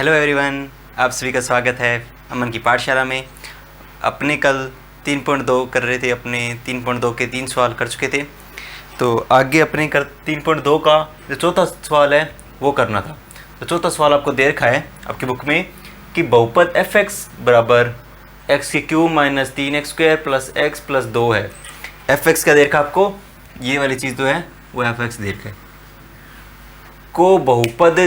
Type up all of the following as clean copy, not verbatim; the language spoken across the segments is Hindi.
हेलो एवरीवन, आप सभी का स्वागत है अमन की पाठशाला में। अपने कल 3.2 कर रहे थे, अपने 3.2 के 3 सवाल कर चुके थे। तो आगे अपने 3.2 का जो चौथा सवाल है वो करना था। तो चौथा सवाल आपको दे रखा है आपकी बुक में कि बहुपद f(x) बराबर x³ minus 3x² plus x plus 2 है। f(x) का दे रखा आपको, ये वाली चीज़ तो है वो f(x) दे रखा है को बहुपद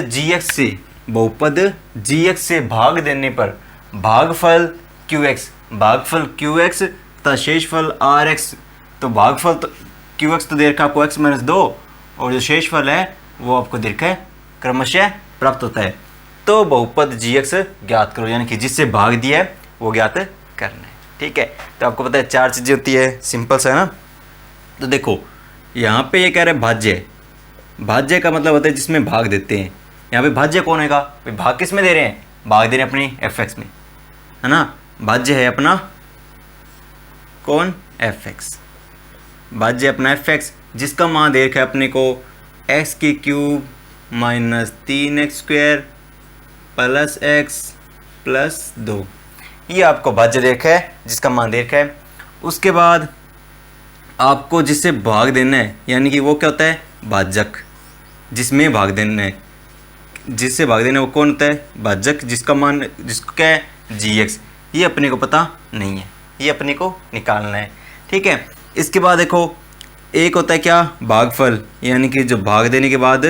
gx से भाग देने पर भागफल qx तथा शेषफल rx। तो भागफल तो qx तो दे रखा आपको x माइनस 2 और जो शेषफल है वो आपको दे रखा है क्रमशः प्राप्त होता है। तो बहुपद gx ज्ञात करो, यानी कि जिससे भाग दिया है वो ज्ञात करना है। ठीक है, तो आपको पता है 4 चीज़ें होती है, सिंपल सा है ना। तो देखो यहाँ पे ये कह रहे हैं भाज्य। भाज्य का मतलब होता है जिसमें भाग देते हैं। यहाँ पे भाज्य कौन हैगा भाई? भाग किस में दे रहे हैं? भाग दे रहे हैं अपनी f(x) में, है ना। भाज्य है अपना कौन? f(x). भाज्य अपना f(x) जिसका मान दे रखा है अपने को x³ minus 3x² plus x plus 2। ये आपको भाज्य दे रखा है जिसका मान दे रखा है। उसके बाद आपको जिससे भाग देना है, यानी कि वो क्या होता है? भाजक। जिसमें भाग देना है, जिससे भाग देना है वो कौन होता है? भाजक, जिसका मान जिसको क्या है? gx। ये अपने को पता नहीं है, ये अपने को निकालना है। ठीक है, इसके बाद देखो एक होता है क्या? भागफल, यानी कि जो भाग देने के बाद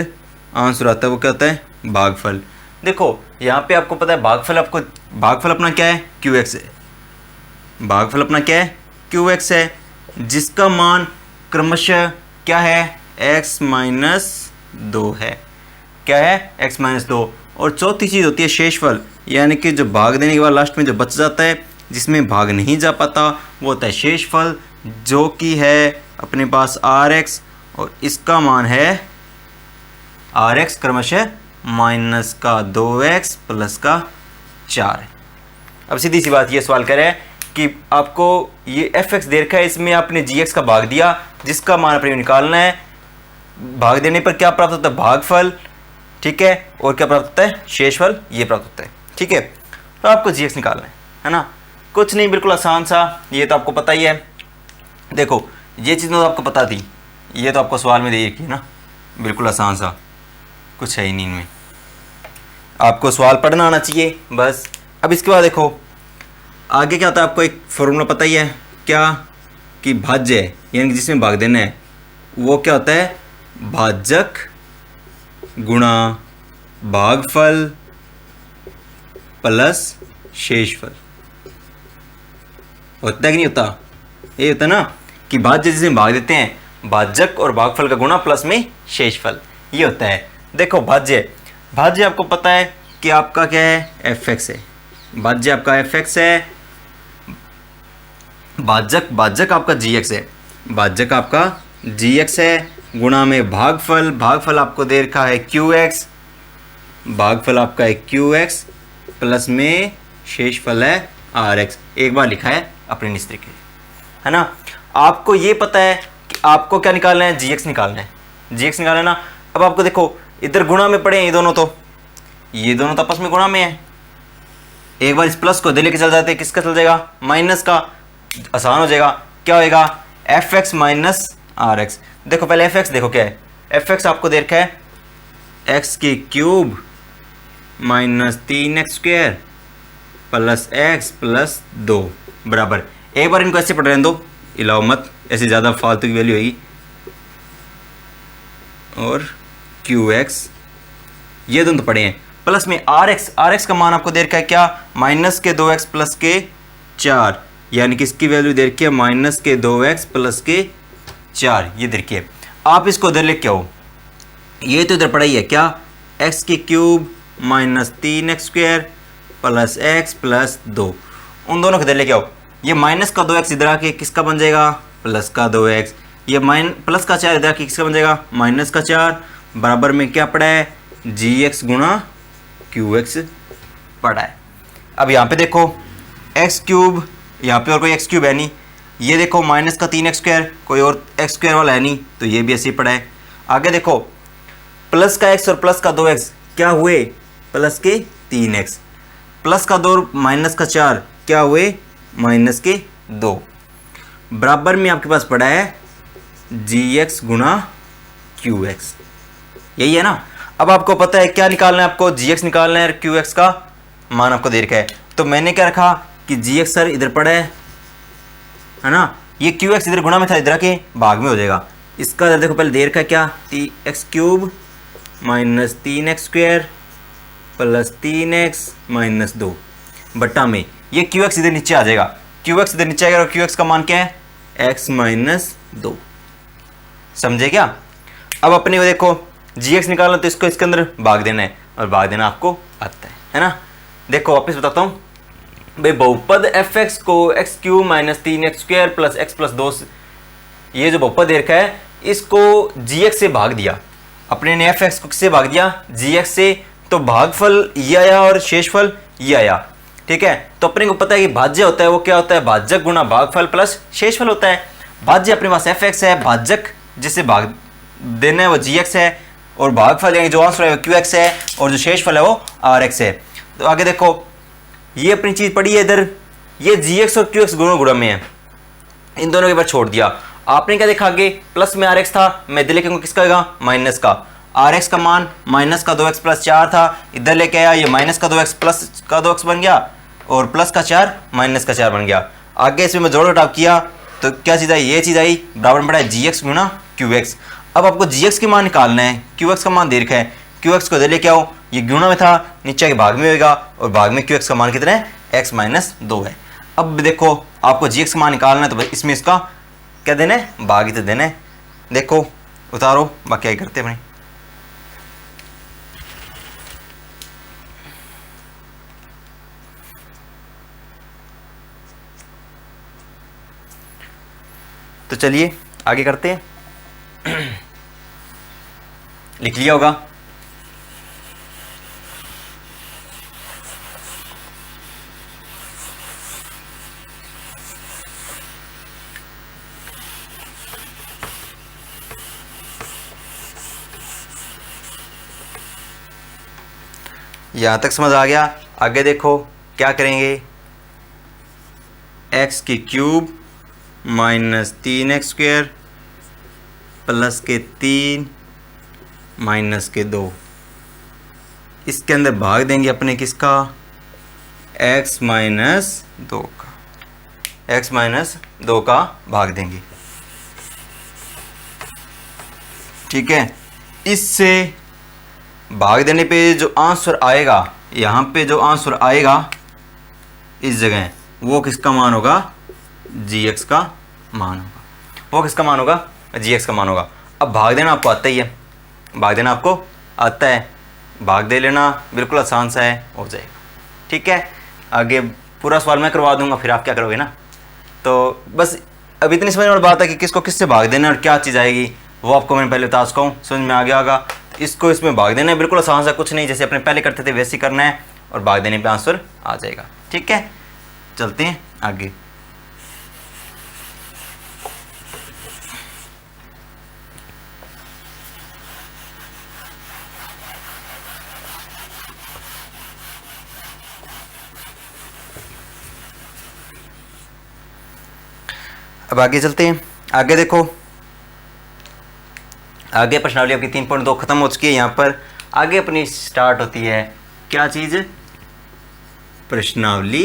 आंसर आता है वो क्या होता है? भागफल। देखो यहाँ पे आपको पता है भागफल अपना क्या है? qx है। भागफल अपना क्या है? qx है, जिसका मान क्रमशः क्या है? x माइनस 2 है। क्या है? x minus 2। और चौथी चीज़ होती है शेषफल, यानी कि जो भाग देने के बाद लास्ट में जो बच जाता है, जिसमें भाग नहीं जा पाता, वो होता है शेषफल, जो कि है अपने पास rx और इसका मान है rx क्रमशः माइनस का 2x प्लस का 4 है। अब सीधी सी बात ये सवाल करे कि आपको ये f(x) दे रखा है, इसमें आपने gx का भाग दिया, जिसका मान अपने निकालना है। भाग देने पर क्या प्राप्त होता है? भागफल। ठीक है, और क्या प्राप्त होता है? शेषफल। ये प्राप्त होता है। ठीक है, तो आपको gx निकालना है ना। कुछ नहीं, बिल्कुल आसान सा, ये तो आपको पता ही है। देखो ये चीज़ तो आपको पता थी, ये तो आपको सवाल में दे रखी है ना, बिल्कुल आसान सा, कुछ है ही नहीं इनमें। आपको सवाल पढ़ना आना चाहिए बस। अब इसके बाद देखो आगे क्या होता है, आपको एक फॉर्मूला पता ही है क्या? कि भाज्य, यानी कि जिसमें भाग देना है वो क्या होता है? भाजक गुणा भागफल प्लस शेषफल। होता है कि नहीं होता? ये होता है ना कि भाज्य जिसमें भाग देते हैं, भाजक और भागफल का गुणा प्लस में शेषफल, ये होता है। देखो भाज्य आपको पता है कि आपका क्या है? f(x) है। भाज्य आपका f(x) है। भाजक आपका gx है। भाजक आपका gx है, गुणा में भागफल आपको दे रखा है qx। भागफल आपका है qx प्लस में शेषफल है rx। एक बार लिखा है अपने इस तरीके, है ना। आपको ये पता है कि आपको क्या निकालना है? gx निकालना है। gx निकालना है ना। अब आपको देखो इधर गुणा में पड़े, ये दोनों तो आपस में गुणा में है। एक बार इस प्लस को इधर लेके चल जाते हैं, किसका चल जाएगा? माइनस का। आसान हो जाएगा। क्या होएगा? f(x) minus rx। देखो पहले f(x) देखो क्या है? f(x) आपको दे रखा है x³ minus 3x² plus x plus 2 बराबर। एक बार इनको ऐसे पढ़ रहने दो, हिलाओ मत, ऐसे ज़्यादा फालतू की वैल्यू होगी। और qx ये दोनों तो पढ़े हैं, प्लस में rx का मान आपको दे रखा है क्या? माइनस के 2x प्लस के 4, यानी कि इसकी वैल्यू दे रखी है माइनस के 2x प्लस के 4। ये देखिए आप इसको इधर लेके आओ, ये तो इधर पड़ा ही है क्या? x³ minus 3x² plus x plus 2। उन दोनों को इधर लेके आओ। ये माइनस का 2x इधर आके किसका बन जाएगा? प्लस का 2x। ये प्लस का 4 इधर आके किसका बन जाएगा? माइनस का 4। बराबर में क्या पड़ा है? gx गुणा qx पड़ा है। अब यहाँ पे देखो x³, यहाँ पे और कोई x³ है नहीं। ये देखो माइनस का 3x², कोई और x² वाला है नहीं, तो ये भी ऐसे ही पड़ा है। आगे देखो प्लस का x और प्लस का 2x क्या हुए? प्लस के 3x, प्लस का 2 और माइनस का 4 क्या हुए, माइनस के 2, बराबर में आपके पास पड़ा है gx गुणा qx, यही है ना। अब आपको पता है क्या निकालना है, आपको gx निकालना है और qx का मान आपको दे रखा है। तो मैंने क्या रखा कि gx सर इधर पड़ा है ना, ये qx इधर गुणा में था, इधर के भाग में हो जाएगा। इसका इधर देखो पहले दे रखा है क्या, 3x³ minus 3x² plus 3x minus 2 बट्टा में ये qx इधर नीचे आ जाएगा, qx इधर नीचे आएगा और qx का मान क्या है, x माइनस 2, समझे क्या। अब अपने को देखो gx निकालना तो इसको इसके अंदर भाग देना है और भाग देना आपको आता है ना। देखो वापस बताता हूँ भाई, बहुपद fx को x³ minus 3x² plus x plus 2, ये जो बहुपद दे रखा है इसको gx से भाग दिया, अपने ने fx को किससे भाग दिया, gx से, तो भागफल ये आया और शेषफल ये आया, ठीक है। तो अपने को पता है कि भाज्य होता है वो क्या होता है, भाजक गुणा भागफल प्लस शेषफल होता है। भाज्य अपने पास fx है, भाजक जिससे भाग देना है वो gx है, और भागफल यानी जो आंसर है वो qx है, और जो शेषफल है वो rx है। तो आगे देखो ये अपनी चीज पड़ी है इधर, ये gx और qx गुणों गुणा में है, इन दोनों के बाद छोड़ दिया। आपने क्या देखा आगे, प्लस में rx था, मैं इधर लेके किसका आएगा, माइनस का, rx का मान माइनस का 2x प्लस 4 था, इधर लेके आया, ये माइनस का 2x प्लस का 2x बन गया और प्लस का 4 माइनस का 4 बन गया। आगे इसमें मैं जोड़ घटाव किया तो क्या चीज़ आई, ये चीज़ आई, बराबर में पड़ा है gx गुणा qx। अब आपको gx के मान निकालना है, qx का मान दे रखा है, qx को इधर लेके आओ, ये गुणा में था, नीचे के भाग में होगा और भाग में qx का मान कितना है, x माइनस 2 है। अब देखो आपको gx का मान निकालना है तो इसमें इसका क्या देना है, भाग ही तो देना है। देखो उतारो, बाकी क्या करते अपने, तो चलिए आगे करते हैं। लिख लिया होगा, यहाँ तक समझ आ गया। आगे देखो क्या करेंगे, x³ माइनस 3x² प्लस के 3 माइनस के 2, इसके अंदर भाग देंगे अपने किसका, x माइनस 2 का, x माइनस 2 का भाग देंगे, ठीक है। इससे भाग देने पे जो आंसर आएगा, यहाँ पे जो आंसर आएगा इस जगह, वो किसका मान होगा, gx का मान होगा, वो किसका मान होगा, gx का मान होगा। अब भाग देना आपको आता ही है, भाग देना आपको आता है, भाग दे लेना बिल्कुल आसान सा है, हो जाएगा, ठीक है। आगे पूरा सवाल मैं करवा दूंगा, फिर आप क्या करोगे ना। तो बस अब इतनी समझ में बात है कि किसको किससे भाग देना और क्या चीज़ आएगी, वो आपको मैं पहले बता चुका हूँ, समझ में आ गया होगा। इसको इसमें भाग देना है, बिल्कुल आसान सा, कुछ नहीं, जैसे अपने पहले करते थे वैसे ही करना है और भाग देने पे आंसर आ जाएगा, ठीक है। चलते हैं आगे। अब आगे चलते हैं। आगे देखो, आगे प्रश्नावली आपकी 3.2 खत्म हो चुकी है। यहाँ पर आगे अपनी स्टार्ट होती है क्या चीज़, प्रश्नावली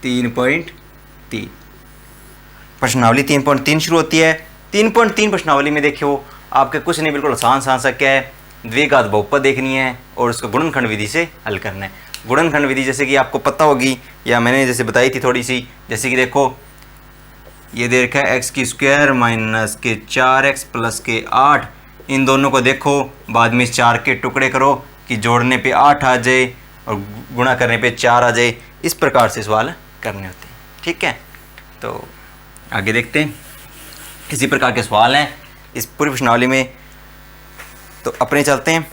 3.3। प्रश्नावली 3.3 शुरू होती है। 3.3 प्रश्नावली में देखियो आपके कुछ नहीं, बिल्कुल आसान सा क्या है, द्विघात बहुपद देखनी है और उसको गुणनखंड विधि से हल करना है। गुणनखंड विधि जैसे कि आपको पता होगी या मैंने जैसे बताई थी थोड़ी सी, जैसे कि देखो ये दे रखा है x² माइनस के 4x प्लस के 8, इन दोनों को देखो बाद में इस 4 के टुकड़े करो कि जोड़ने पे 8 आ जाए और गुणा करने पे 4 आ जाए, इस प्रकार से सवाल करने होते हैं, ठीक है। तो आगे देखते हैं, इसी प्रकार के सवाल हैं इस पूरी प्रश्नावली में। तो अपने चलते हैं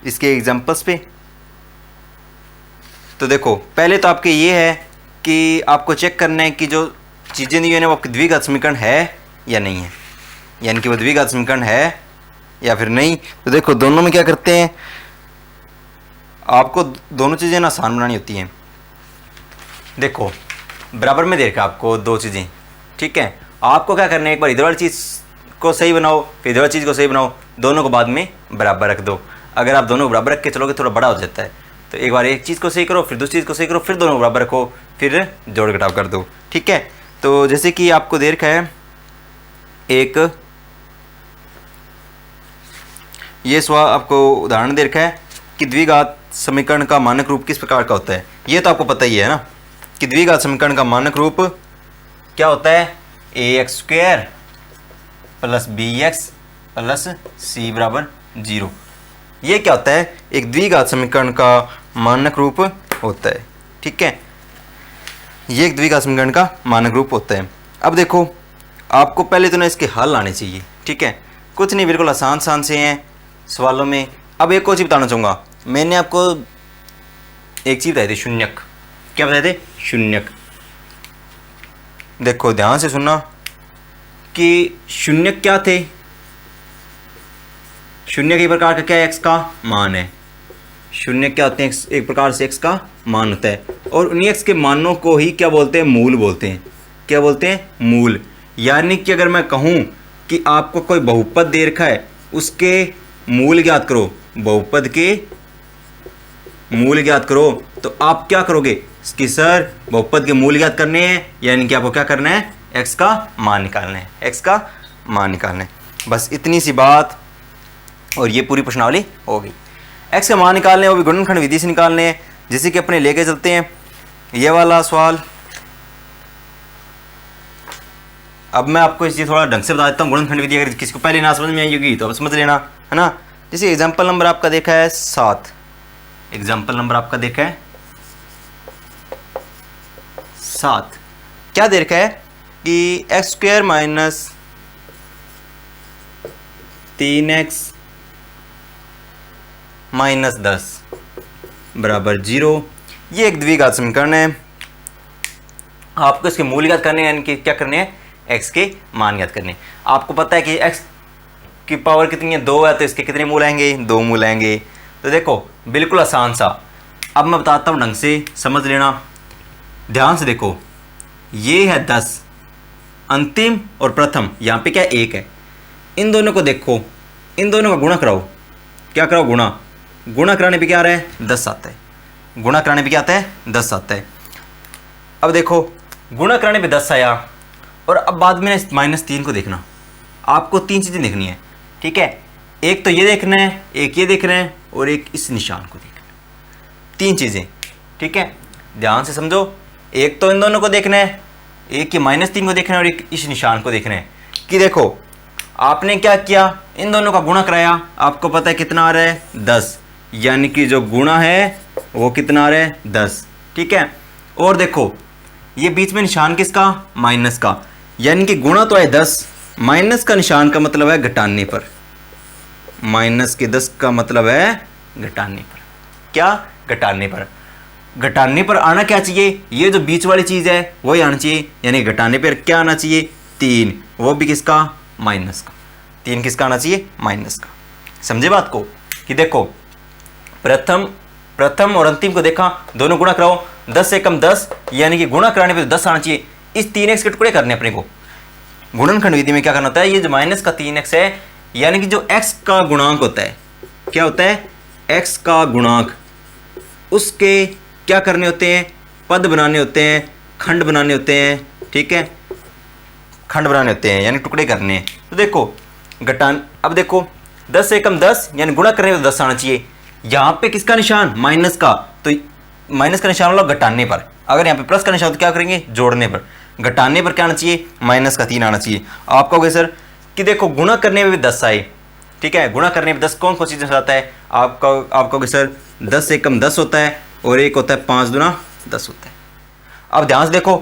इसके एग्जाम्पल्स पे। तो देखो पहले तो आपके ये है कि आपको चेक करना है कि जो चीज़ें दी हुई है वो आपकी द्विघात समीकरण है या नहीं है, यानी कि वो द्विघात समीकरण है या फिर नहीं। तो देखो दोनों में क्या करते हैं, आपको दोनों चीज़ें ना आसान बनानी होती हैं। देखो बराबर में दे रखा आपको दो चीज़ें, ठीक है, आपको क्या करना है, एक बार इधर वाली चीज़ को सही बनाओ, फिर इधर वाली चीज़ को सही बनाओ, दोनों को बाद में बराबर रख दो। अगर आप दोनों को बराबर रख के चलोगे थोड़ा बड़ा हो जाता है। तो एक बार एक चीज़ को सही करो, फिर दूसरी चीज़ को सही करो, फिर दोनों को बराबर रखो, फिर जोड़ घटाव कर दो, ठीक है। तो जैसे कि आपको दे रखा है एक ये सवाल, आपको उदाहरण दे रखा है कि द्विघात समीकरण का मानक रूप किस प्रकार का होता है। ये तो आपको पता ही है ना कि द्विघात समीकरण का मानक रूप क्या होता है, ax² + bx + c बराबर 0। ये क्या होता है, एक द्विघात समीकरण का मानक रूप होता है, ठीक है। ये एक द्विघात समीकरण का मानक रूप होता है। अब देखो आपको पहले तो ना इसके हल आने चाहिए, ठीक है, कुछ नहीं, बिल्कुल आसान से हैं सवालों में। अब एक और चीज़ बताना चाहूँगा, मैंने आपको एक चीज़ बताई थी, शून्यक। क्या बताए थे, शून्यक। देखो ध्यान से सुनना कि शून्यक क्या थे, शून्यक एक प्रकार का क्या है, एक्स का मान है। शून्यक क्या होते हैं, एक प्रकार से एक्स का मान होता है, और उन्हीं एक्स के मानों को ही क्या बोलते हैं, मूल बोलते हैं। क्या बोलते हैं, मूल। यानी कि अगर मैं कहूँ कि आपको कोई बहुपद दे रखा है, उसके मूल ज्ञात करो, बहुपद के मूल ज्ञात करो, तो आप क्या करोगे कि सर बहुपद के मूल ज्ञात करने हैं, यानी कि आपको क्या करना है, एक्स का मान निकालना है, एक्स का मान निकालना है। बस इतनी सी बात और ये पूरी प्रश्नावली हो गई। एक्स का मान निकालने, वो भी गुणनखंड विधि से निकालने हैं, जैसे कि अपने लेके चलते हैं ये वाला सवाल। अब मैं आपको इस चीज़ थोड़ा ढंग से बता देता हूँ। गुणनखंड विधि अगर किसी को पहले ना समझ में आई होगी तो अब समझ लेना, है ना। जैसे एग्जाम्पल नंबर आपका देखा है 7, एग्जाम्पल नंबर आपका देखा है 7। क्या दे रखा है कि x² - 3x - 10 बराबर 0। ये एक द्विघात समीकरण है। आपको इसके मूल ज्ञात करने हैं, यानी कि क्या करने हैं, x के मान ज्ञात करने। आपको पता है कि x की पावर कितनी है, 2 है, तो इसके कितने मूल आएंगे, 2 मूल आएंगे। तो देखो बिल्कुल आसान सा। अब मैं बताता हूँ, ढंग से समझ लेना, ध्यान से देखो। ये है 10, अंतिम और प्रथम, यहाँ पे क्या 1 है। इन दोनों को देखो, इन दोनों का गुणा कराओ। क्या कराओ, गुणा कराने पे क्या आ रहा है, 10 आता है। गुणा कराने पे क्या आता है, 10 आता है। अब देखो गुणा कराने पे 10 आया, और अब बाद में -3 को देखना। आपको 3 चीज़ें देखनी है, ठीक है। एक तो ये देखना है, एक ये देखना है, और एक इस निशान को देखना है। 3 चीज़ें, ठीक है, ध्यान से समझो। एक तो इन दोनों को देखना है, एक ये -3 को देखना है, और एक इस निशान को देखना है। कि देखो आपने क्या किया, इन दोनों का गुणा कराया, आपको पता है कितना आ रहा है, 10। यानी कि जो गुणा है वो कितना आ रहा है, 10, ठीक है। और देखो ये बीच में निशान किसका, माइनस का, यानी कि गुणा तो है 10, माइनस का निशान का मतलब है घटाने पर। माइनस के 10 का मतलब है घटाने पर। क्या, घटाने पर। घटाने पर आना क्या चाहिए, ये जो बीच वाली चीज़ है वही आना चाहिए, यानी घटाने पर क्या आना चाहिए, 3, वो भी किसका, माइनस का। 3 किसका आना चाहिए, माइनस का। समझे बात को। कि देखो प्रथम और अंतिम को देखा, दोनों गुणा कराओ, 10 से कम 10, यानी कि गुणा कराने पे 10 आना चाहिए। इस 3x के टुकड़े करने अपने को। गुणनखंड विधि में क्या करना होता है, ये जो माइनस का 3x है, यानी कि जो x का गुणांक होता है, क्या होता है, x का गुणांक, उसके क्या करने होते हैं, पद बनाने होते हैं, खंड बनाने होते हैं, ठीक है, खंड बनाने होते हैं, यानी टुकड़े करने हैं। तो देखो अब देखो 10 से कम 10, यानी गुणा करने में 10 आना चाहिए। यहाँ पे किसका निशान, माइनस का, तो माइनस का निशान वाला घटाने पर। अगर यहाँ पे प्लस का निशान तो क्या करेंगे, जोड़ने पर। घटाने पर क्या आना चाहिए, माइनस का 3 आना चाहिए। आप कहोगे सर कि देखो गुणा करने में भी 10 आए, ठीक है, गुणा करने में 10 कौन कौन चीज़ आता है। आप कहोगे सर 10 से कम 10 होता है, और एक होता है 5 दूना 10 होता है। अब ध्यान से देखो,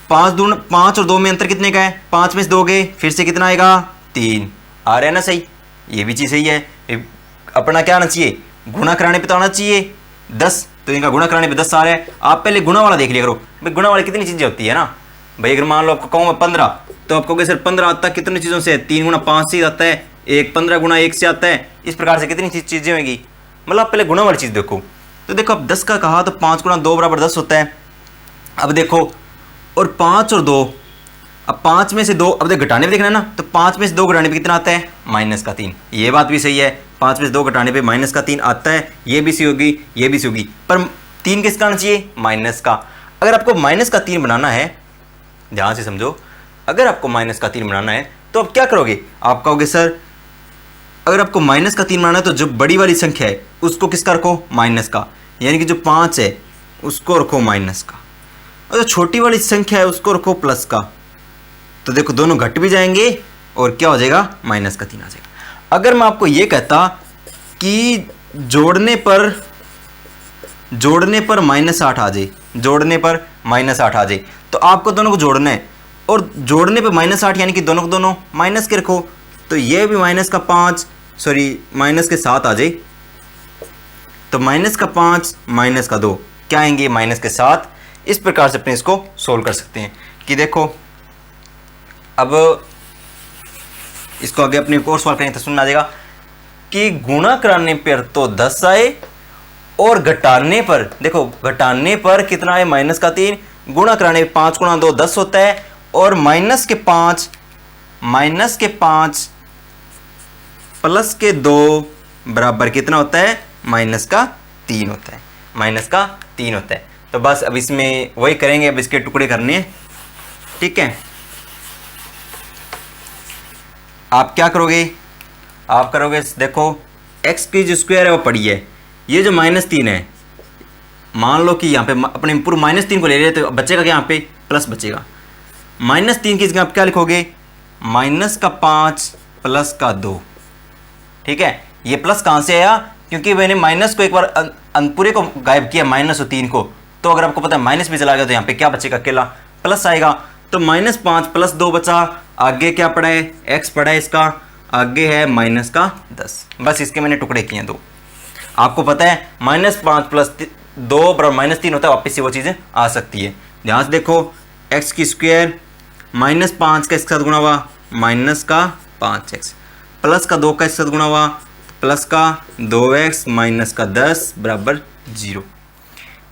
5 और 2 में अंतर कितने का है, 5 में से 2 गए, फिर से कितना आएगा, 3 आ रहा है ना, सही। ये भी चीज़ सही है। अपना क्या आना चाहिए, गुणा कराने पे तो आना चाहिए 10, तो इनका गुणा कराने पे 10 आ रहा है। आप पहले गुणा वाला देख लिया करो, भाई गुणा वाली कितनी चीज़ें होती है ना। भाई अगर मान लो आपको कहूँ मैं 15, तो आप कहोगे सर 15 आता कितनी चीज़ों से? 3 गुणा 5 से आता है, 15 गुणा 1 से आता है। इस प्रकार से कितनी चीज़ें होंगी, मतलब आप पहले गुणा वाली चीज़ देखो। तो देखो अब 10 का कहा तो 5 गुणा 2 बराबर 10 होता है। अब देखो और 5 और 2, अब 5 में से 2, अब देखो घटाने पे देखना है ना, तो 5 में से 2 घटाने पे कितना आता है? -3। ये बात भी सही है, 5 में से 2 घटाने पे -3 आता है। ये भी सही होगी, ये भी सही होगी, पर 3 किसका आना चाहिए? माइनस का। अगर आपको -3 बनाना है, ध्यान से समझो, अगर आपको -3 बनाना है तो आप क्या करोगे? आप कहोगे सर अगर आपको -3 बनाना है तो जो बड़ी वाली संख्या है उसको किसका रखो? माइनस का, यानी कि जो 5 है उसको रखो माइनस का, और जो छोटी वाली संख्या है उसको रखो प्लस का। तो देखो दोनों घट भी जाएंगे और क्या हो जाएगा? -3 आ जाएगा। अगर मैं आपको ये कहता कि जोड़ने पर -8 आ जाए, जोड़ने पर -8 आ जाए, तो आपको दोनों को जोड़ना है, और जोड़ने पे -8 यानी कि दोनों को दोनों माइनस के रखो, तो ये भी -5 -7 आ जाए, तो -5 -2 क्या आएंगे? -7। इस प्रकार से अपने इसको सोल्व कर सकते हैं कि देखो अब इसको आगे अपने कोर्स सॉल्व करेंगे तो सुनना आ जाएगा कि गुणा कराने पर तो 10 आए, और घटाने पर देखो, घटाने पर कितना है? -3। गुणा कराने पर 5 गुणा 2 10 होता है, और -5 प्लस के 2 बराबर कितना होता है? -3 होता है, -3 होता है। तो बस अब इसमें वही करेंगे, अब इसके टुकड़े करने हैं, ठीक है। आप क्या करोगे? आप करोगे देखो x की जो स्क्वायर है वो पड़ी है, ये जो -3 है, मान लो कि यहाँ पे अपने पूरे -3 को ले रहे तो बचेगा क्या? यहाँ पे प्लस बचेगा। -3 की जगह आप क्या लिखोगे? -5 प्लस का 2, ठीक है। ये प्लस कहाँ से आया? क्योंकि मैंने माइनस को एक बार पूरे को गायब किया, -3 को, तो अगर आपको पता है माइनस भी चला गया तो यहाँ पे क्या बचेगा? अकेला प्लस आएगा। तो -5 प्लस 2 बचा, आगे क्या पड़ा है? x पड़ा है, इसका आगे है -10। बस इसके मैंने टुकड़े किए हैं 2। आपको पता है -5 प्लस 2 बराबर -3 होता है, वापस से वो चीज़ें आ सकती है। ध्यान से देखो, x की स्क्वायर -5 का इसके साथ गुणा हुआ -5x, प्लस का 2 का इसके साथ गुणा हुआ प्लस का 2x -10 बराबर 0।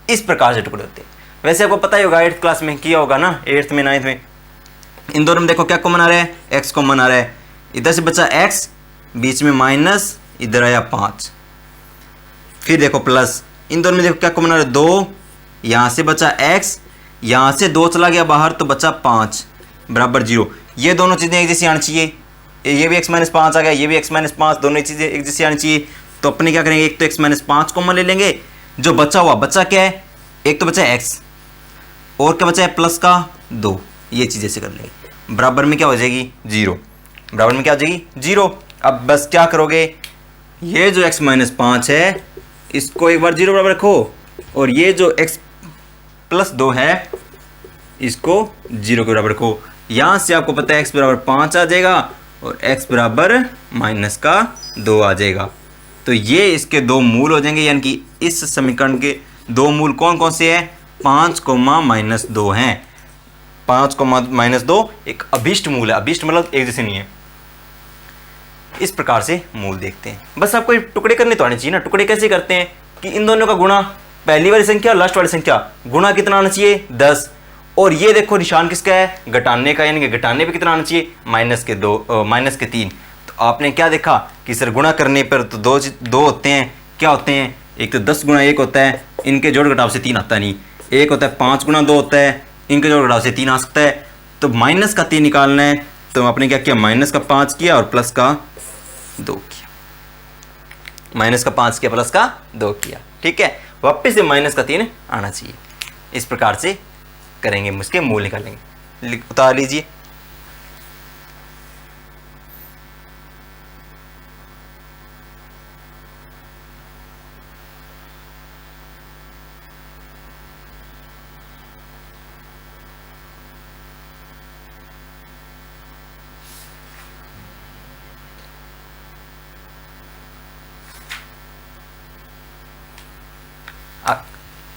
इस प्रकार से टुकड़े होते हैं। वैसे आपको पता ही होगा, 8th क्लास में किया होगा ना, 8th में 9th में। इन दोनों में देखो क्या कॉमन आ रहा है? x कॉमन आ रहा है, इधर से बचा x, बीच में माइनस, इधर आया 5, फिर देखो प्लस। इन दोनों में देखो क्या कॉमन आ रहा है? 2, यहाँ से बचा x, यहाँ से 2 चला गया बाहर तो बचा 5 बराबर 0। ये दोनों चीज़ें एक जैसी आनी चाहिए, ये भी x - 5 आ गया, ये भी x - 5, दोनों चीज़ें एक जैसी आनी चाहिए। तो अपने क्या करेंगे? एक तो x - 5 कॉमन ले लेंगे, जो बचा हुआ बचा क्या है? एक तो बचा x, और क्या बचा है? प्लस का 2, ये चीज़ ऐसे कर लेंगे, बराबर में क्या हो जाएगी? 0। बराबर में क्या हो जाएगी? 0। अब बस क्या करोगे? ये जो x - 5 है इसको एक बार 0 बराबर रखो, और ये जो x + 2 है इसको 0 के बराबर रखो। यहाँ से आपको पता है x बराबर 5 आ जाएगा, और x बराबर -2 आ जाएगा। तो ये इसके 2 मूल हो जाएंगे, यानी कि इस समीकरण के 2 मूल कौन कौन से हैं? 5, -2 हैं। 5, -2 एक अभिष्ट मूल है, अभिष्ट मतलब एक जैसे नहीं है। इस प्रकार से मूल देखते हैं। बस आपको टुकड़े करने तो आने चाहिए ना। टुकड़े कैसे करते हैं कि इन दोनों का गुणा, पहली वाली संख्या और लास्ट वाली संख्या, गुणा कितना आना चाहिए? 10। और ये देखो निशान किसका है? घटाने का, यानी कि घटाने पे कितना आना चाहिए? -3। तो आपने क्या देखा कि सर गुणा करने पर तो दो होते हैं, क्या होते हैं? एक तो 10 गुणा 1 होता है, इनके जोड़ घटाव से 3 आता नहीं। एक होता है 5 गुणा 2 होता है, इनके जोड़ घटाव से 3 आ सकता है। तो -3 निकालना है, तो आपने क्या किया? -5 किया और +2 किया, -5 किया +2 किया, ठीक है। वापस से -3 आना चाहिए। इस प्रकार से करेंगे, उसके मूल निकालेंगे। उतार लीजिए।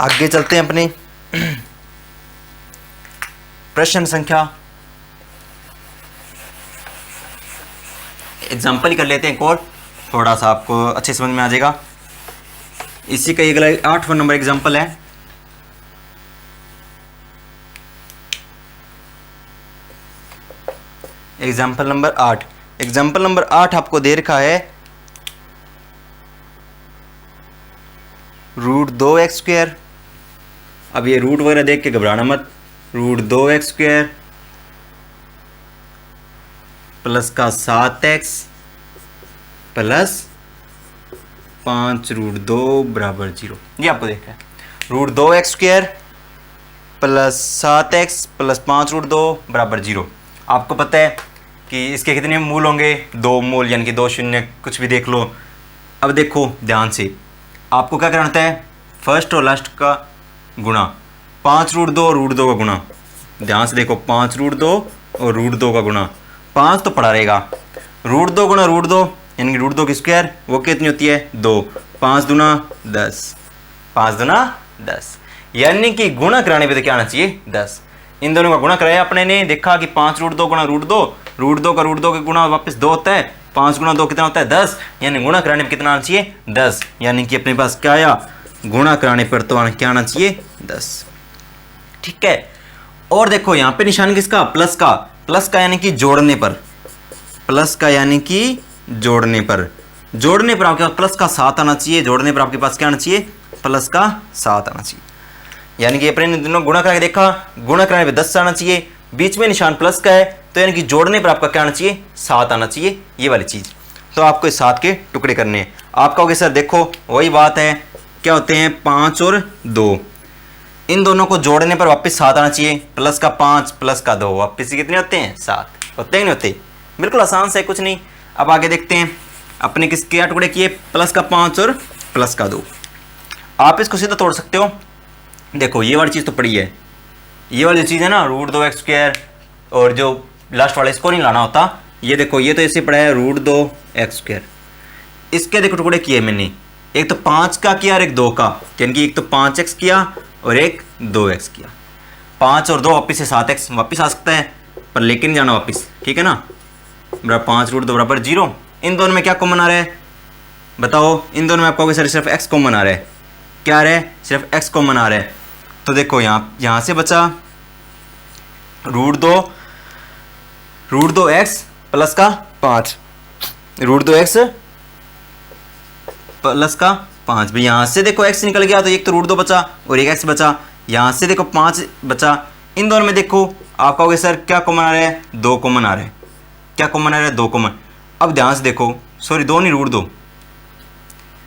आगे चलते हैं अपने प्रश्न संख्या एग्जाम्पल ही कर लेते हैं एक और, थोड़ा सा आपको अच्छे समझ में आ जाएगा। इसी का अगला 8वां नंबर एग्जाम्पल है। Example number 8। एग्जाम्पल नंबर 8 आपको दे रखा है √2x²। अब ये रूट वगैरह देख के घबराना मत। √2x² प्लस का 7x प्लस 5√2 बराबर 0। ये आपको देखा है √2x² प्लस 7x प्लस 5√2 बराबर 0। आपको पता है कि इसके कितने मूल होंगे? 2 मूल, यानी कि 2 शून्य कुछ भी देख लो। अब देखो ध्यान से, आपको क्या करना होता है? फर्स्ट और लास्ट का गुणा, 5√2 और √2 का गुणा। ध्यान से देखो, 5√2 और √2 का गुणा। 5 तो पड़ा रहेगा, √2 गुणा √2 यानी कि √2 की स्क्वायर, वो कितनी होती है? 2। 5 दूना 10, 5 दूना 10, यानी कि गुणा कराने पे तो क्या आना चाहिए? 10। इन दोनों का गुणा कराया अपने ने, देखा कि 5√2 गुणा √2, √2 का √2 का गुणा वापस 2 होता है। 5 गुणा 2 कितना होता है? 10, यानी गुणा कराने पे कितना आना चाहिए? 10। यानी कि अपने पास क्या आया? गुणा कराने पर तो क्या आना चाहिए? 10। ठीक है। और देखो यहाँ पे निशान किसका? प्लस का। प्लस का यानी कि जोड़ने पर, प्लस का यानी कि जोड़ने पर। जोड़ने पर आपके पास प्लस का 7 आना चाहिए। जोड़ने पर आपके पास क्या आना चाहिए? प्लस का 7 आना चाहिए। यानी कि अपने दोनों गुणा करके देखा, गुणा कराने पे 10 आना चाहिए, बीच में निशान प्लस का है, तो यानी कि जोड़ने पर आपका क्या आना चाहिए? 7 आना चाहिए, ये वाली चीज। तो आपको इस 7 के टुकड़े करने हैं। आप कहोगे सर देखो वही बात है, क्या होते हैं? 5 और 2, इन दोनों को जोड़ने पर वापस 7 आना चाहिए। प्लस का 5 प्लस का 2 वापस कितने होते हैं? 7 होते हैं। नहीं होते? बिल्कुल आसान से, कुछ नहीं। अब आगे देखते हैं अपने किसके क्या टुकड़े किए? प्लस का 5 और प्लस का 2। आप इसको सीधा तोड़ सकते हो। देखो ये वाली चीज़ तो पड़ी है, ये वाली चीज़ है ना √2x², और जो लास्ट वाला इसको नहीं लाना होता। ये देखो ये तो ऐसे पड़ा है √2x²। इसके देखो टुकड़े किए मैंने, एक तो 5 का किया और एक 2 का, यानी कि एक तो 5x किया और एक 2x किया। 5 और 2 वापिस से 7x वापिस आ सकता है, पर लेकिन जाना वापिस, ठीक है ना? बराबर 5√2 बराबर 0। इन दोनों में क्या कॉमन आ रहा है? बताओ, इन दोनों में आपको सर सिर्फ x कॉमन आ रहा है। क्या आ रहा है? सिर्फ x कॉमन आ रहा है। तो देखो यहाँ से बचा √2x प्लस का 5, √2x प्लस का 5 भी। यहाँ से देखो x निकल गया, तो एक तो √2 बचा और एक x बचा। यहाँ से देखो 5 बचा। इन दोनों में देखो आप कहोगे सर क्या कॉमन आ रहा है? 2 कॉमन आ रहा है। क्या कॉमन आ रहा है? 2 कॉमन। अब ध्यान से देखो, सॉरी 2 नहीं √2,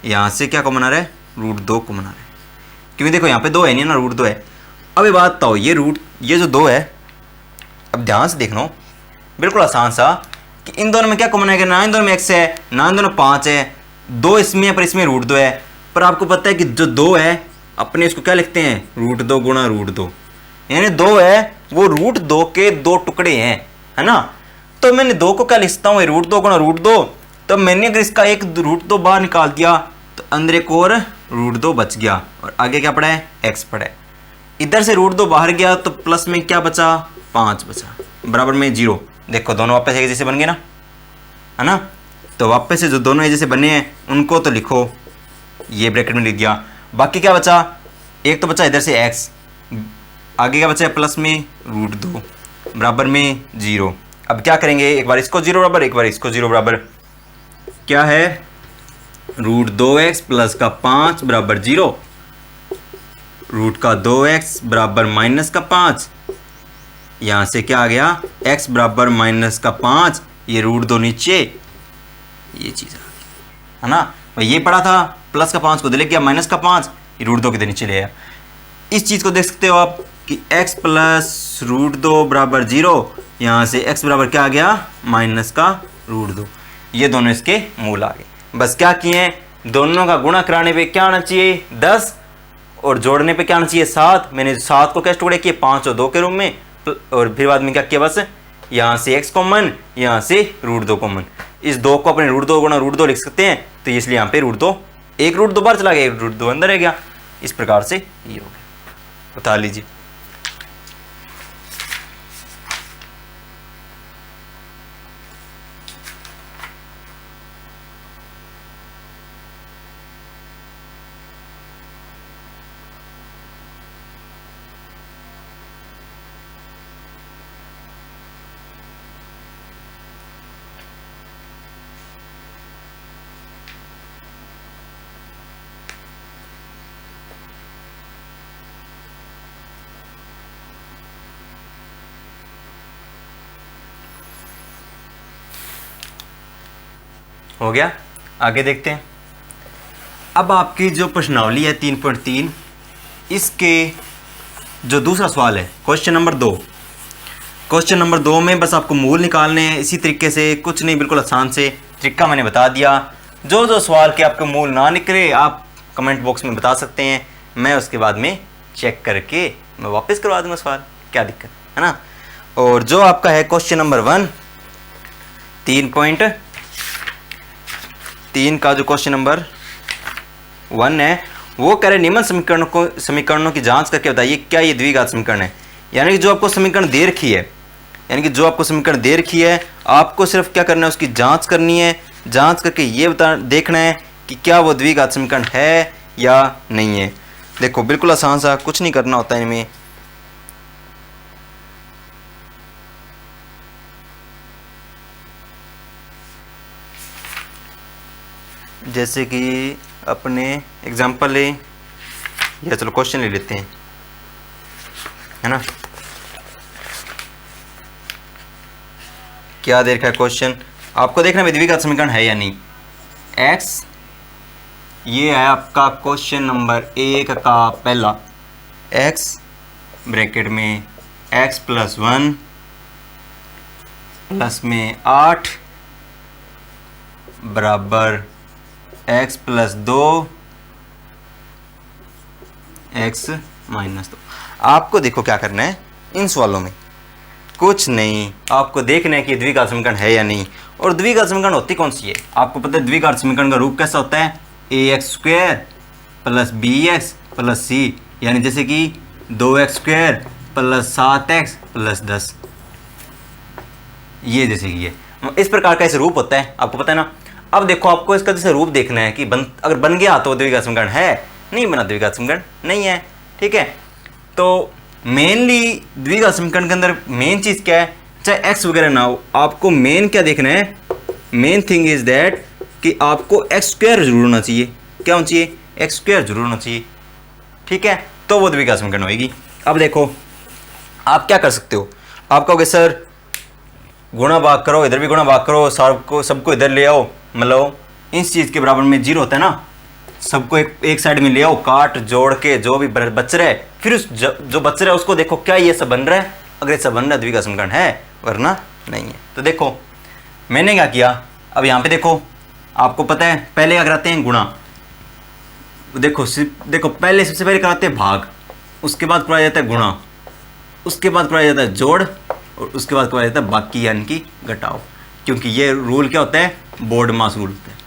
यहाँ से क्या कॉमन आ रहा है? √2 कॉमन आ रहा है, क्योंकि देखो यहाँ पे 2 है नहीं ना, √2 है। अब ये बात बताओ, ये जो 2 है, अब ध्यान से देखना, बिल्कुल आसान सा, कि इन दोनों में क्या कॉमन है? ना इन दोनों में x है, ना इन दोनों 5 है। 2 इसमें है पर इसमें √2 है। पर आपको पता है कि जो 2 है अपने इसको क्या लिखते हैं? √2 गुणा √2, यानी 2 है वो √2 के 2 टुकड़े हैं, है ना? तो मैंने 2 को क्या लिखता हूँ? √2 गुणा √2। तो मैंने अगर इसका एक √2 बाहर निकाल दिया तो अंदर एक और √2 बच गया, और आगे क्या पड़ा है? x पड़ा है। इधर से √2 बाहर गया तो प्लस में क्या बचा? 5 बचा, बराबर में 0। देखो दोनों वापस एक जैसे बन गए ना, है ना? तो वापस से जो दोनों एक जैसे बने हैं उनको तो लिखो, ये ब्रैकेट में लिख दिया। बाकी क्या बचा? एक तो बचा इधर से x, आगे क्या बचा है? प्लस में √2 बराबर में 0। अब क्या करेंगे? एक बार इसको 0 बराबर, एक बार इसको 0 बराबर। क्या है? √2x प्लस का 5 बराबर 0, रूट का 2x बराबर माइनस का 5। यहाँ से क्या आ गया? x बराबर माइनस का 5, ये √2 नीचे, ये चीज़ आ गई, है ना? भाई ये पड़ा था, प्लस का 5 को ले गया, माइनस का 5 ये √2 के नीचे ले आया। इस चीज़ को देख सकते हो आप कि x प्लस √2 बराबर 0, यहाँ से x बराबर क्या आ गया? माइनस का √2। ये दोनों इसके मूल आ गए। बस क्या किए हैं? दोनों का गुणा कराने पे क्या आना चाहिए? 10, और जोड़ने पे क्या आना चाहिए? 7। मैंने 7 को कैसे टुकड़े किए? 5 और 2 के रूप में, और फिर बाद में क्या किया? बस यहाँ से x कॉमन, यहाँ से √2 कॉमन। इस 2 को अपने √2 गुणा √2 लिख सकते हैं, तो इसलिए यहाँ पे √2, एक √2 बाहर चला गया, एक √2 अंदर रह गया। इस प्रकार से ये हो गया। बता लीजिए। हो गया। आगे देखते हैं। अब आपकी जो प्रश्नावली है 3.3, इसके जो दूसरा सवाल है क्वेश्चन नंबर 2, क्वेश्चन नंबर 2 में बस आपको मूल निकालने हैं। इसी तरीके से कुछ नहीं, बिल्कुल आसान से तरीका मैंने बता दिया। जो सवाल के आपके मूल ना निकले आप कमेंट बॉक्स में बता सकते हैं, मैं उसके बाद में चेक करके मैं वापस करवा दूंगा सवाल, क्या दिक्कत है ना। और जो आपका है क्वेश्चन नंबर 1 3.3 का जो क्वेश्चन नंबर 1 है, वो कह रहे निम्न समीकरणों की जांच करके बताइए क्या ये द्विघात समीकरण है। यानी कि जो आपको समीकरण दे रखी है, आपको सिर्फ क्या करना है, उसकी जांच करनी है। जांच करके ये देखना है कि क्या वो द्विघात समीकरण है या नहीं है। देखो बिल्कुल आसान सा, कुछ नहीं करना होता है इनमें। जैसे कि अपने एग्जांपल ले या चलो क्वेश्चन ले लेते हैं, है ना। क्या दे रखा है क्वेश्चन, आपको देखना है द्विघात समीकरण है या नहीं। x, ये है आपका क्वेश्चन नंबर 1 का पहला। x ब्रैकेट में x + 1 प्लस में 8 बराबर x + 2 x - 2। आपको देखो क्या करना है इन सवालों में, कुछ नहीं, आपको देखना है कि द्विघात समीकरण है या नहीं। और द्विघात समीकरण होती कौन सी है, आपको पता है द्विघात समीकरण का रूप कैसा होता है, ax² + bx + c, यानी जैसे कि 2x² + 7x + 10, ये जैसे कि ये इस प्रकार का ऐसे रूप होता है, आपको पता है ना। अब देखो आपको इसका जैसे रूप देखना है कि अगर बन गया तो द्विघात समीकरण है, नहीं बना द्विघात समीकरण नहीं है, ठीक है। तो मेनली द्विघात समीकरण के अंदर मेन चीज़ क्या है, चाहे x वगैरह ना हो, आपको मेन क्या देखना है, मेन थिंग इज दैट कि आपको x² जरूर होना चाहिए। क्या होना चाहिए, x² जरूर होना चाहिए, ठीक है, तो वो द्विघात समीकरण होगी। अब देखो आप क्या कर सकते हो, आप कहोगे सर गुणा भाग करो, इधर भी गुणा भाग करो, सबको इधर ले आओ, मतलब इस चीज़ के बराबर में 0 होता है ना, सबको एक साइड में ले आओ, काट जोड़ के जो भी बच रहा है, फिर उस जो बच रहा है उसको देखो क्या ये सब बन रहा है, अगर ये सब बन रहा है द्विघात समीकरण है, वरना नहीं है। तो देखो मैंने क्या किया, अब यहाँ पे देखो आपको पता है पहले क्या कराते हैं, गुणा। देखो पहले सबसे पहले कराते हैं भाग, उसके बाद कराया जाता है गुणा, उसके बाद कराया जाता है जोड़, और उसके बाद कराया जाता है बाकी यानी कि घटाओ। क्योंकि ये रूल क्या होता है, बोर्ड मास रूल होता है,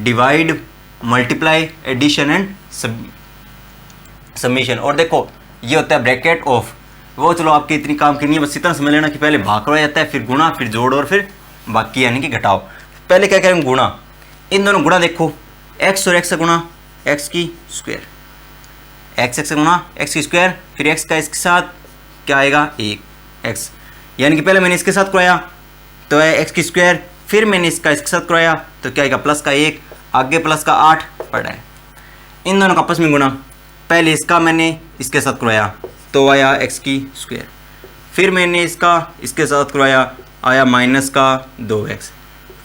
divide, multiply, addition and summation. और देखो ये होता है ब्रैकेट ऑफ, वो चलो आपके इतनी काम की नहीं है, बस इतना समझ लेना कि पहले भाग कराया जाता है, फिर गुणा, फिर जोड़ और फिर बाकी यानी कि घटाओ। पहले क्या करेंगे, गुणा, इन दोनों गुणा देखो, x और x से गुणा x² x से गुणा x², फिर x का इसके साथ क्या आएगा 1x, यानी कि पहले मैंने इसके साथ कराया तो है x², फिर मैंने इसका इसके साथ कराया तो क्या आएगा प्लस का 1, आगे प्लस का 8 पड़ा है। इन दोनों का आपस में गुणा, पहले इसका मैंने इसके साथ कराया तो आया x², फिर मैंने इसका इसके साथ कराया आया माइनस का 2x,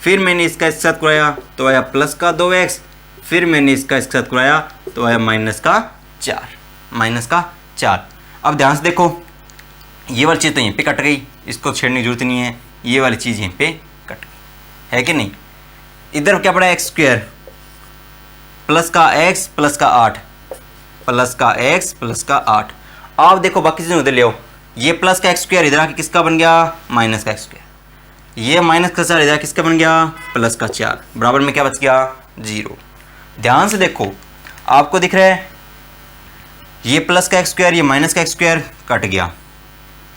फिर मैंने इसका इसके साथ कराया तो आया प्लस का 2x, फिर मैंने इसका इसके साथ कराया तो आया माइनस का 4। अब ध्यान से देखो ये वाली चीज़ तो यहीं पे कट गई, इसको छेड़ने की जरूरत नहीं है, ये वाली चीज़ यहीं पे कट गई है कि नहीं। इधर क्या पड़ा x² प्लस का x प्लस का 8, प्लस का x प्लस का 8। आप देखो बाकी चीज़ें उधर ले आओ, ये प्लस का x² इधर आके किसका बन गया, माइनस का x², ये माइनस का 4 इधर किसका बन गया, प्लस का 4, बराबर में क्या बच गया 0। ध्यान से देखो आपको दिख रहा है ये प्लस का x², ये माइनस का x² कट गया,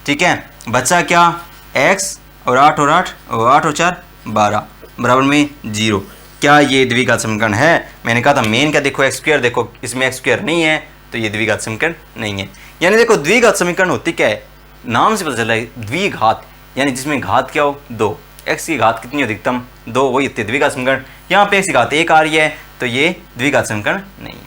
ठीक है, बचा क्या x और 8 और 8 और 8 और 4 12, बराबर में 0। क्या ये द्विघात समीकरण है, मैंने कहा था मेन क्या देखो x², देखो इसमें x² नहीं है तो ये द्विघात समीकरण नहीं है। यानी देखो द्विघात समीकरण होती क्या है, नाम से पता चला है द्विघात, यानी जिसमें घात क्या हो 2, x की घात कितनी अधिकतम 2, वही होती है द्विघात समीकरण। यहाँ पे x की घात 1 आ रही है तो ये द्विघात समीकरण नहीं है।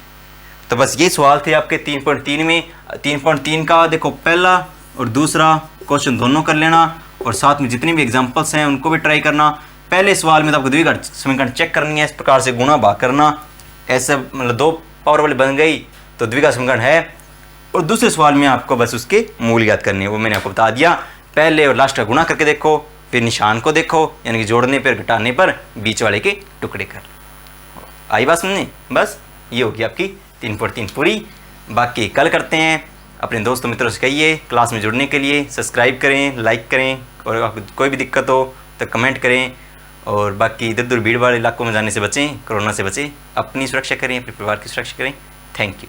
तो बस ये सवाल थे आपके 3.3 में। 3.3 का देखो पहला और दूसरा क्वेश्चन दोनों कर लेना, और साथ में जितनी भी एग्जांपल्स हैं उनको भी ट्राई करना। पहले सवाल में तो आपको द्विघात समीकरण चेक करनी है, इस प्रकार से गुणा भाग करना, ऐसे मतलब 2 पावर वाली बन गई तो द्विघात समीकरण है। और दूसरे सवाल में आपको बस उसके मूल ज्ञात करनी है, वो मैंने आपको बता दिया। पहले और लास्ट का गुणा करके देखो, फिर निशान को देखो, यानी कि जोड़ने पर घटाने पर बीच वाले के टुकड़े कर। आई बात समझने? बस ये होगी आपकी 3/3 पूरी। बाकी कल करते हैं। अपने दोस्तों मित्रों से कहिए क्लास में जुड़ने के लिए, सब्सक्राइब करें, लाइक करें, और आपको कोई भी दिक्कत हो तो कमेंट करें। और बाकी इधर उधर भीड़ वाले इलाकों में जाने से बचें, कोरोना से बचें, अपनी सुरक्षा करें, अपने परिवार की सुरक्षा करें। Thank you.